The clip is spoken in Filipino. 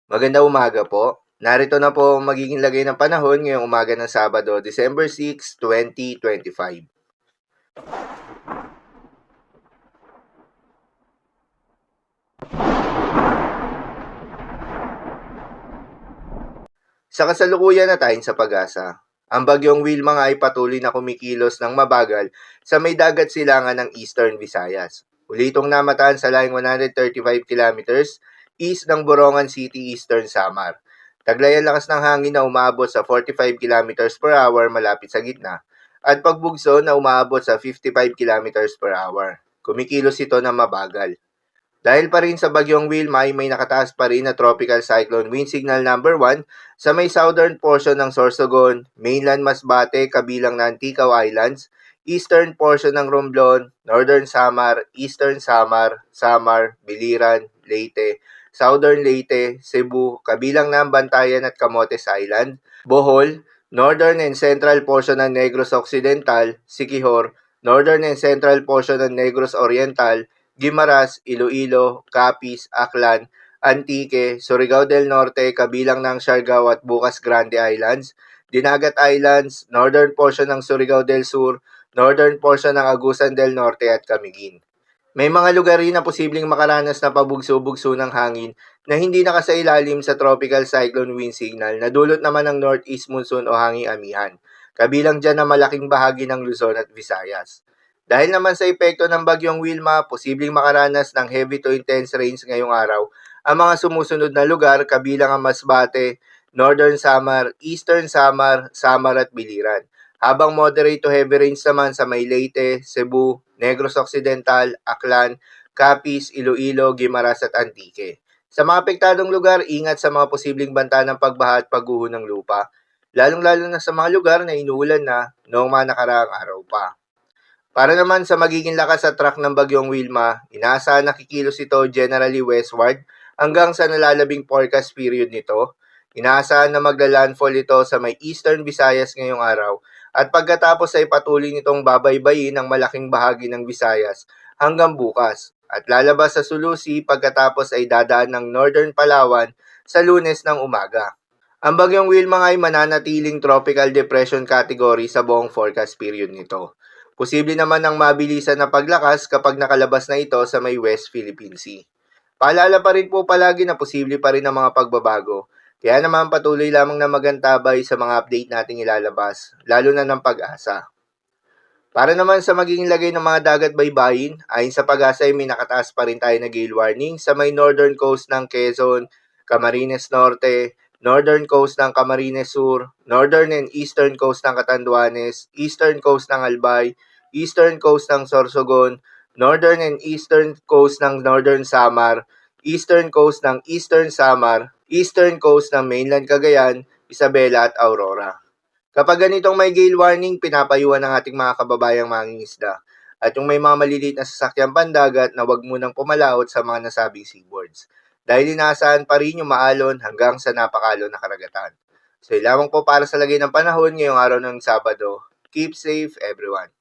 Magandang umaga po. Narito na po ang magiging lagay ng panahon ngayong umaga ng Sabado, December 6, 2025. Sa kasalukuyan na tayo sa pag-asa, ang bagyong Wilma nga ay patuloy na kumikilos ng mabagal sa may dagat silangan ng Eastern Visayas. Uli itong namataan sa laing 135 kilometers east ng Borongan City, Eastern Samar. Taglay ang lakas ng hangin na umaabot sa 45 kilometers per hour malapit sa gitna at pagbugso na umaabot sa 55 kilometers per hour. Kumikilos ito ng mabagal. Dahil pa rin sa bagyong Wilma ay may nakataas pa rin na tropical cyclone wind signal number 1 sa may southern portion ng Sorsogon, mainland Masbate kabilang ng Anticaw Islands, eastern portion ng Romblon, northern Samar, eastern Samar, Samar, Biliran, Leyte, southern Leyte, Cebu, kabilang ng Bantayan at Camotes Island, Bohol, northern and central portion ng Negros Occidental, Siquijor, northern and central portion ng Negros Oriental, Guimaras, Iloilo, Capiz, Aklan, Antique, Surigao del Norte kabilang ng Siargao at Bukas Grande Islands, Dinagat Islands, northern portion ng Surigao del Sur, northern portion ng Agusan del Norte at Camiguin. May mga lugar rin na posibleng makaranas na pabugso-bugso ng hangin na hindi nakasailalim sa tropical cyclone wind signal na dulot naman ng northeast monsoon o hanging amihan. Kabilang dyan na malaking bahagi ng Luzon at Visayas. Dahil naman sa epekto ng bagyong Wilma, posibleng makaranas ng heavy to intense rains ngayong araw ang mga sumusunod na lugar kabilang ang Masbate, Northern Samar, Eastern Samar, Samar at Biliran. Habang moderate to heavy rains naman sa may Leyte, Cebu, Negros Occidental, Aklan, Capiz, Iloilo, Guimaras at Antique. Sa mga apektadong lugar, ingat sa mga posibleng banta ng pagbaha at pagguho ng lupa, lalong-lalo na sa mga lugar na inuulan na noong mga nakaraang araw pa. Para naman sa magiging lakas at track ng bagyong Wilma, inaasahan na kikilos ito generally westward hanggang sa nalalabing forecast period nito. Inaasahan na magla-landfall ito sa may Eastern Visayas ngayong araw at pagkatapos ay patuloy nitong babaybayin ang malaking bahagi ng Visayas hanggang bukas at lalabas sa Sulusi pagkatapos ay dadaan ng Northern Palawan sa Lunes ng umaga. Ang bagyong Wilma ay mananatiling tropical depression category sa buong forecast period nito. Posible naman ang mabilisan na paglakas kapag nakalabas na ito sa may West Philippine Sea. Paalala pa rin po palagi na posible pa rin ang mga pagbabago. Kaya naman patuloy lamang na magantabay sa mga update nating ilalabas, lalo na ng pag-asa. Para naman sa magiging lagay ng mga dagat baybayin, ayon sa pag-asa ay may nakataas pa rin tayo na gale warning sa may northern coast ng Quezon, Camarines Norte, northern coast ng Camarines Sur, northern and eastern coast ng Catanduanes, eastern coast ng Albay, eastern coast ng Sorsogon, northern and eastern coast ng Northern Samar, eastern coast ng Eastern Samar, eastern coast ng mainland Cagayan, Isabela at Aurora. Kapag ganitong may gale warning, pinapayuhan ng ating mga kababayang mangingisda. At yung may mga maliliit na sasakyang pandagat na huwag munang pumalaot sa mga nasabing seaboards. Dahil inaasahan pa rin yung maalon hanggang sa napakalon na karagatan. So, lamang po para sa lagay ng panahon ngayong araw ng Sabado. Keep safe, everyone.